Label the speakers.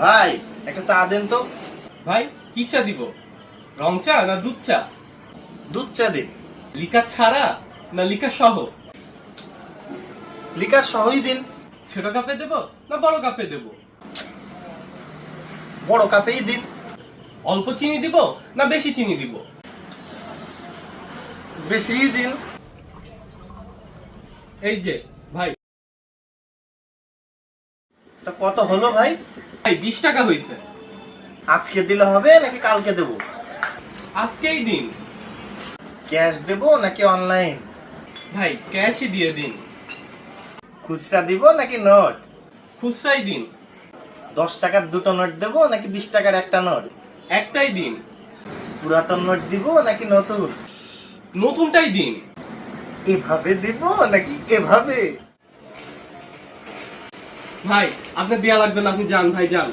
Speaker 1: ভাই একটা চা দেন তো।
Speaker 2: ভাই কি চা দিব? রং চা না দুধ চা?
Speaker 1: দুধ চা দিন।
Speaker 2: লিকার ছাড়া না লিকার সহ?
Speaker 1: লিকার সহই দিন।
Speaker 2: ছোট কাপে দেব না বড় কাপে দেব?
Speaker 1: বড় কাপেই দিন।
Speaker 2: অল্প চিনি দিব না বেশি চিনি দিব?
Speaker 1: বেশিই দিন।
Speaker 2: এই যে ভাই।
Speaker 1: তা কত হলো ভাই?
Speaker 2: ভাই 20 টাকা হইছে।
Speaker 1: আজকে দিলে হবে নাকি কালকে দেব?
Speaker 2: আজকেই দিন।
Speaker 1: ক্যাশ দেব নাকি অনলাইন?
Speaker 2: ভাই ক্যাশই দিয়ে দিন।
Speaker 1: খুচরা দিব নাকি নোট?
Speaker 2: খুচরাই দিন।
Speaker 1: 10 টাকার দুটো নোট দেব নাকি 20 টাকার একটা নোট?
Speaker 2: একটাই দিন।
Speaker 1: পুরাতন নোট দিব নাকি নতুন?
Speaker 2: নতুনটাই দিন।
Speaker 1: এভাবে দিব নাকি এভাবে?
Speaker 2: ভাই আপনার দেয়া লাগবে না, আপনি যান ভাই যান।